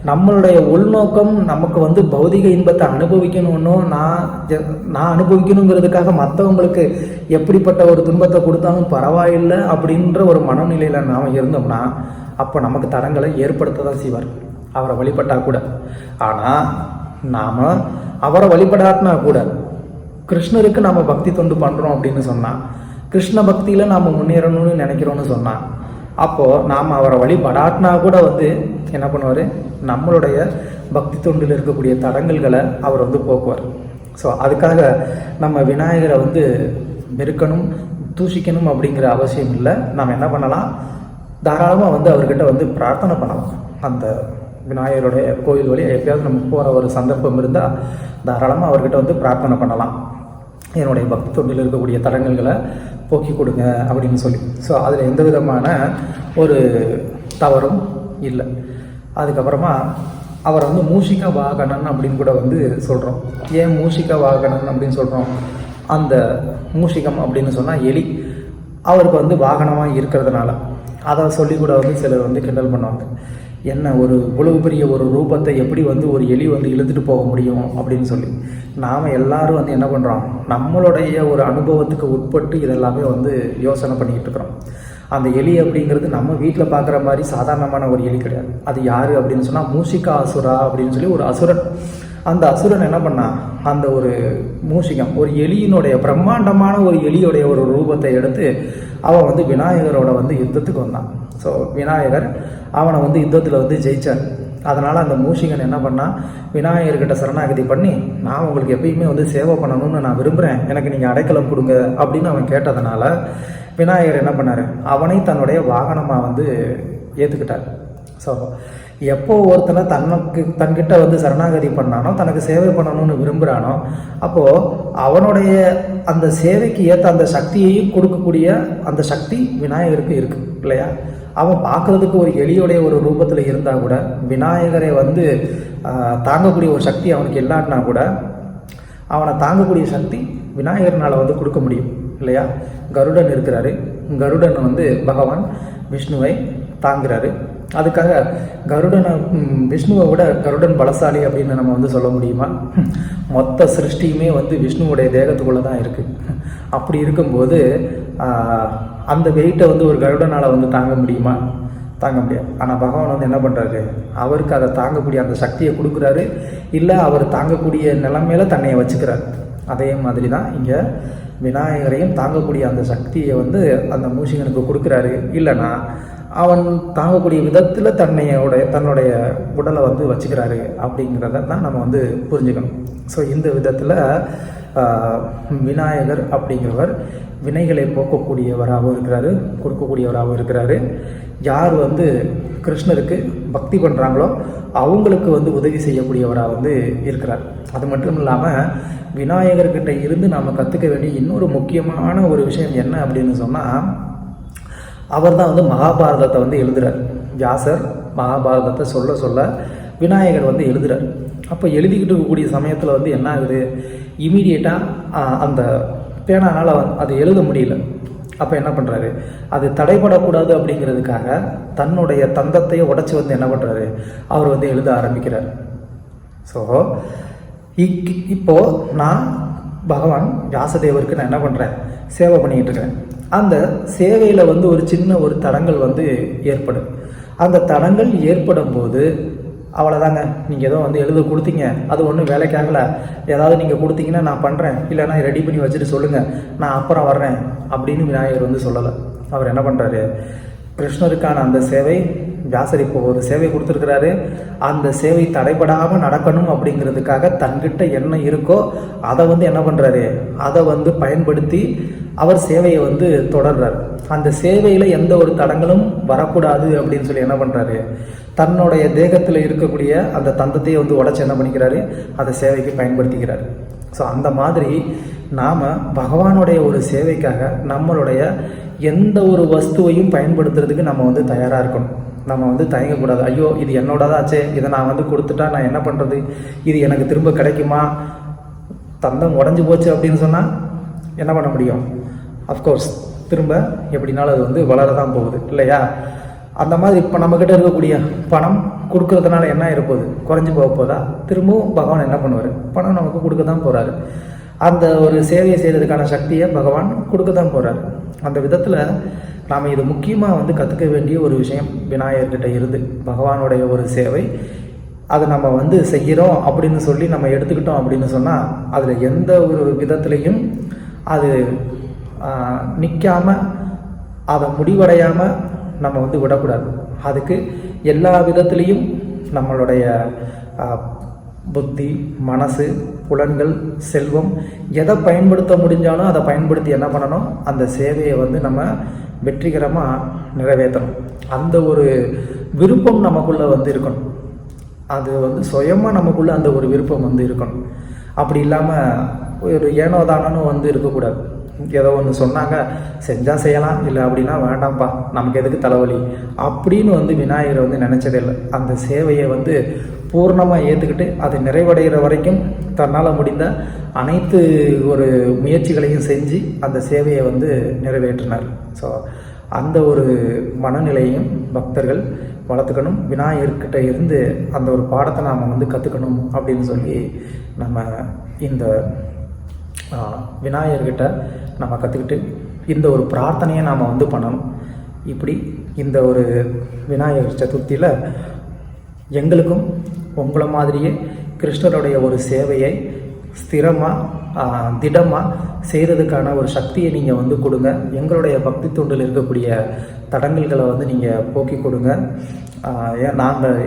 நம்மளுடைய உள்நோக்கம் நமக்கு வந்து பௌதிக இன்பத்தை அனுபவிக்கணும்னு நான் அனுபவிக்கணுங்கிறதுக்காக மற்றவங்களுக்கு எப்படிப்பட்ட ஒரு துன்பத்தை கொடுத்தாலும் பரவாயில்லை அப்படின்ற ஒரு மனநிலையில் நாம் இருந்தோம்னா அப்போ நமக்கு தடங்களை ஏற்படுத்த தான் செய்வார், அவரை வழிபட்டால் கூட. ஆனால் நாம் அவரை வழிபடாட்டினா கூட கிருஷ்ணருக்கு நம்ம பக்தி தொண்டு பண்ணுறோம் அப்படின்னு சொன்னால், கிருஷ்ண பக்தியில் நாம் முன்னேறணும்னு நினைக்கிறோன்னு சொன்னால், அப்போது நாம் அவரை வழிபடாட்டினா கூட வந்து என்ன பண்ணுவார், நம்மளுடைய பக்தி தொண்டில் இருக்கக்கூடிய தடங்கல்களை அவர் வந்து போக்குவார். ஸோ அதுக்காக நம்ம விநாயகரை வந்து வெறுக்கணும் தூஷிக்கணும் அப்படிங்கிற அவசியம் இல்லை. நாம் என்ன பண்ணலாம், தாராளமாக வந்து அவர்கிட்ட வந்து பிரார்த்தனை பண்ணலாம். அந்த விநாயகருடைய கோயில் வழியாக எப்பயாவது நம்ம போகிற ஒரு சந்தர்ப்பம் இருந்தால் தாராளமாக அவர்கிட்ட வந்து பிரார்த்தனை பண்ணலாம், என்னுடைய பக்தி தொண்டில் இருக்கக்கூடிய தடங்கல்களை போக்கி கொடுங்க அப்படின்னு சொல்லி. ஸோ அதில் எந்த விதமான ஒரு தவறும் இல்லை. அதுக்கப்புறமா அவரை வந்து மூஷிக வாகனன் அப்படின்னு கூட வந்து சொல்கிறோம். ஏன் மூஷிக வாகனன் அப்படின்னு சொல்கிறோம், அந்த மூஷிகம் அப்படின்னு சொன்னால் எலி, அவருக்கு வந்து வாகனமாக இருக்கிறதுனால அதை சொல்லி கூட வந்து சிலர் வந்து கிண்டல் பண்ணுவாங்க. என்ன ஒரு இவ்வளவு பெரிய ஒரு ரூபத்தை எப்படி வந்து ஒரு எலி வந்து இழுத்துட்டு போக முடியும் அப்படின்னு சொல்லி. நாம் எல்லாரும் வந்து என்ன பண்ணுறோம், நம்மளுடைய ஒரு அனுபவத்துக்கு உட்பட்டு இதெல்லாமே வந்து யோசனை பண்ணிக்கிட்டு இருக்கிறோம். அந்த எலி அப்படிங்கிறது நம்ம வீட்டில் பார்க்குற மாதிரி சாதாரணமான ஒரு எலி கிடையாது. அது யார் அப்படின்னு சொன்னால் மூஷிகா அசுரா அப்படின்னு சொல்லி ஒரு அசுரன். அந்த அசுரன் என்ன பண்ணான், அந்த ஒரு மூஷிகம் ஒரு எலியினுடைய பிரம்மாண்டமான ஒரு எலியுடைய ஒரு ரூபத்தை எடுத்து அவன் வந்து விநாயகரோட வந்து யுத்தத்துக்கு வந்தான். ஸோ விநாயகர் அவனை வந்து யுத்தத்தில் வந்து ஜெயிச்சார். அதனால் அந்த மூஷிகன் என்ன பண்ணால், விநாயகர்கிட்ட சரணாகதி பண்ணி நான் உங்களுக்கு எப்பயுமே வந்து சேவை பண்ணணும்னு நான் விரும்புகிறேன், எனக்கு நீங்கள் அடைக்கலம் கொடுங்க அப்படின்னு அவன் கேட்டதுனால விநாயகர் என்ன பண்ணார், அவனை தன்னுடைய வாகனமாக வந்து ஏற்றுக்கிட்டார். ஸோ எப்போ ஒருத்தனை தன்கிட்ட வந்து சரணாகதி பண்ணானோ, தனக்கு சேவை பண்ணணும்னு விரும்புகிறானோ, அப்போது அவனுடைய அந்த சேவைக்கு ஏற்ற அந்த சக்தியையும் கொடுக்கக்கூடிய அந்த சக்தி விநாயகருக்கு இருக்குது இல்லையா. அவன் பார்க்குறதுக்கு ஒரு எலியோடைய ஒரு ரூபத்தில் இருந்தால் கூட விநாயகரை வந்து தாங்கக்கூடிய ஒரு சக்தி அவனுக்கு இல்லாட்டினா கூட அவனை தாங்கக்கூடிய சக்தி விநாயகர்னால் வந்து கொடுக்க முடியும் இல்லையா. கருடன் இருக்கிறாரு, கருடன் வந்து பகவான் விஷ்ணுவை தாங்குறாரு. அதுக்காக கருடனை விஷ்ணுவை விட கருடன் பலசாலி அப்படின்னு நம்ம வந்து சொல்ல முடியுமா? மொத்த சிருஷ்டியுமே வந்து விஷ்ணுவுடைய தேகத்துக்குள்ளே தான் இருக்குது. அப்படி இருக்கும்போது அந்த வெயிட்டை வந்து ஒரு கருடனால் வந்து தாங்க முடியுமா? தாங்க முடியாது. ஆனால் பகவான் வந்து என்ன பண்ணுறாரு, அவருக்கு அதை தாங்கக்கூடிய அந்த சக்தியை கொடுக்குறாரு, இல்லை அவர் தாங்கக்கூடிய நிலைமையில தன்னையை வச்சுக்கிறார். அதே மாதிரி தான் இங்கே விநாயகரையும் தாங்கக்கூடிய அந்த சக்தியை வந்து அந்த மூஷிகனுக்கு கொடுக்குறாரு. இல்லைன்னா அவன் தாங்கக்கூடிய விதத்தில் தன்னுடைய உடலை வந்து வச்சுக்கிறாரு அப்படிங்கிறத தான் நம்ம வந்து புரிஞ்சுக்கணும். ஸோ இந்த விதத்தில் விநாயகர் அப்படிங்கிறவர் வினைகளை போக்கக்கூடியவராகவும் இருக்கிறாரு, கொடுக்கக்கூடியவராகவும் இருக்கிறாரு. யார் வந்து கிருஷ்ணருக்கு பக்தி பண்ணுறாங்களோ அவங்களுக்கு வந்து உதவி செய்யக்கூடியவராக வந்து இருக்கிறார். அது மட்டும் இல்லாமல் விநாயகர்கிட்ட இருந்து நாம் கற்றுக்க வேண்டிய இன்னொரு முக்கியமான ஒரு விஷயம் என்ன அப்படின்னு சொன்னால், அவர் தான் வந்து மகாபாரதத்தை வந்து எழுதுகிறார். வியாசர் மகாபாரதத்தை சொல்ல விநாயகர் வந்து எழுதுகிறார். அப்போ எழுதிக்கிட்டு இருக்கக்கூடிய சமயத்தில் வந்து என்ன ஆகுது, இமீடியட்டாக அந்த பேனானால் அது எழுத முடியல. அப்போ என்ன பண்ணுறாரு, அது தடைபடக்கூடாது அப்படிங்கிறதுக்காக தன்னுடைய தந்தத்தையே உடச்சி வந்து என்ன பண்ணுறாரு, அவர் வந்து எழுத ஆரம்பிக்கிறார். ஸோ இப்போது நான் பகவான் வியாசதேவருக்கு நான் என்ன பண்ணுறேன், சேவை பண்ணிக்கிட்டு இருக்கிறேன். அந்த சேவையில் வந்து ஒரு சின்ன ஒரு தடங்கள் வந்து ஏற்படும். அந்த தடங்கள் ஏற்படும் போது அவ்வளோதாங்க, நீங்கள் ஏதோ வந்து எழுத கொடுத்தீங்க, அது ஒன்றும் வேலைக்காகலை, ஏதாவது நீங்கள் கொடுத்தீங்கன்னா நான் பண்ணுறேன், இல்லைனா ரெடி பண்ணி வச்சுட்டு சொல்லுங்கள், நான் அப்புறம் வர்றேன் அப்படின்னு விநாயகர் வந்து சொல்லலை. அவர் என்ன பண்ணுறாரு, கிருஷ்ணருக்கான அந்த சேவை வியாசர் இப்போ ஒரு சேவை கொடுத்துருக்கிறாரு, அந்த சேவை தடைபடாமல் நடக்கணும் அப்படிங்கிறதுக்காக தன்கிட்ட என்ன இருக்கோ அதை வந்து என்ன பண்ணுறாரு, அதை வந்து பயன்படுத்தி அவர் சேவையை வந்து தொடர்றார். அந்த சேவையில் எந்த ஒரு தடங்களும் வரக்கூடாது அப்படின்னு சொல்லி என்ன பண்ணுறாரு, தன்னுடைய தேகத்தில் இருக்கக்கூடிய அந்த தந்தத்தையே வந்து உடச்சி என்ன பண்ணிக்கிறாரு, அதை சேவைக்கு பயன்படுத்திக்கிறாரு. ஸோ அந்த மாதிரி நாம் பகவானுடைய ஒரு சேவைக்காக நம்மளுடைய எந்த ஒரு வஸ்துவையும் பயன்படுத்துறதுக்கு நம்ம வந்து தயாராக இருக்கணும். நம்ம வந்து தயங்கக்கூடாது. ஐயோ இது என்னோடதாச்சே, இதை நான் வந்து கொடுத்துட்டா நான் என்ன பண்ணுறது, இது எனக்கு திரும்ப கிடைக்குமா, தந்தம் உடஞ்சி போச்சு அப்படின்னு சொன்னால் என்ன பண்ண முடியும்? அஃப்கோர்ஸ் திரும்ப எப்படினாலும் அது வந்து வளரதான் போகுது இல்லையா? அந்த மாதிரி இப்போ நம்மக்கிட்ட இருக்கக்கூடிய பணம் கொடுக்கறதுனால என்ன இருப்போகுது, குறைஞ்சி போக போதா? திரும்பவும் பகவான் என்ன பண்ணுவார், பணம் நமக்கு கொடுக்க தான் போகிறாரு. அந்த ஒரு சேவையை செய்கிறதுக்கான சக்தியை பகவான் கொடுக்க தான் போகிறாரு. அந்த விதத்தில் நாம் இது முக்கியமாக வந்து கற்றுக்க வேண்டிய ஒரு விஷயம். விநாயகர்கிட்ட இருந்து பகவானுடைய ஒரு சேவை, அதை நம்ம வந்து செய்கிறோம் அப்படின்னு சொல்லி நம்ம எடுத்துக்கிட்டோம் அப்படின்னு சொன்னால் அதில் எந்த ஒரு விதத்துலேயும் அது நிற்காமல், அதை முடிவடையாமல் நம்ம வந்து விடக்கூடாது. அதுக்கு எல்லா விதத்துலேயும் நம்மளுடைய புத்தி, மனசு, புலன்கள், செல்வம் எதை பயன்படுத்த முடிஞ்சாலும் அதை பயன்படுத்தி என்ன பண்ணணும், அந்த சேவையை வந்து நம்ம வெற்றிகரமாக நிறைவேற்றணும். அந்த ஒரு விருப்பம் நமக்குள்ளே வந்து இருக்கணும். அது வந்து சுயமாக நமக்குள்ளே அந்த ஒரு விருப்பம் வந்து இருக்கணும். அப்படி இல்லாமல் ஒரு ஏனோதானன்னு வந்து இருக்கக்கூடாது. ஏதோ ஒன்று சொன்னாங்க, செஞ்சால் செய்யலாம், இல்லை அப்படின்னா வேண்டாம்ப்பா, நமக்கு எதுக்கு தலைவலி அப்படின்னு வந்து விநாயகரை வந்து நினச்சதே இல்லை. அந்த சேவையை வந்து பூர்ணமாக ஏற்றுக்கிட்டு அது நிறைவடைகிற வரைக்கும் தன்னால் முடிந்த அனைத்து ஒரு முயற்சிகளையும் செஞ்சு அந்த சேவையை வந்து நிறைவேற்றினார். ஸோ அந்த ஒரு மனநிலையும் பக்தர்கள் வளர்த்துக்கணும். விநாயகர்கிட்ட இருந்து அந்த ஒரு பாடத்தை நாம் வந்து கற்றுக்கணும் அப்படின்னு சொல்லி நம்ம இந்த விநாயகர்கிட்ட நம்ம கற்றுக்கிட்டு இந்த ஒரு பிரார்த்தனையை நாம் வந்து பண்ணணும். இப்படி இந்த ஒரு விநாயகர் சதுர்த்தியில் எங்களுக்கும் உங்களை மாதிரியே கிருஷ்ணருடைய ஒரு சேவையை ஸ்திரமாக திடமாக செய்கிறதுக்கான ஒரு சக்தியை நீங்கள் வந்து கொடுங்க. எங்களுடைய பக்தி தொண்டில் இருக்கக்கூடிய தடங்கல்களை வந்து நீங்கள் போக்கி கொடுங்க. நாங்கள்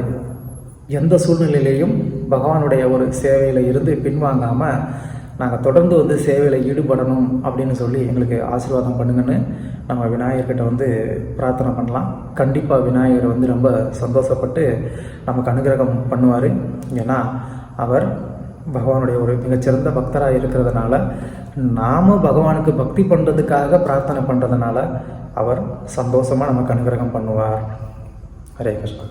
எந்த சூழ்நிலையிலையும் பகவானுடைய ஒரு சேவையில் இருந்து பின்வாங்காமல் நாங்கள் தொடர்ந்து வந்து சேவையில் ஈடுபடணும் அப்படின்னு சொல்லி எங்களுக்கு ஆசீர்வாதம் பண்ணுங்கன்னு நம்ம விநாயகர்கிட்ட வந்து பிரார்த்தனை பண்ணலாம். கண்டிப்பாக விநாயகர் வந்து ரொம்ப சந்தோஷப்பட்டு நமக்கு அனுகிரகம் பண்ணுவார். ஏன்னா அவர் பகவானுடைய ஒரு மிகச்சிறந்த பக்தராக இருக்கிறதுனால, நாம் பகவானுக்கு பக்தி பண்ணுறதுக்காக பிரார்த்தனை பண்ணுறதுனால அவர் சந்தோஷமாக நமக்கு அனுகிரகம் பண்ணுவார். ஹரே கிருஷ்ணா.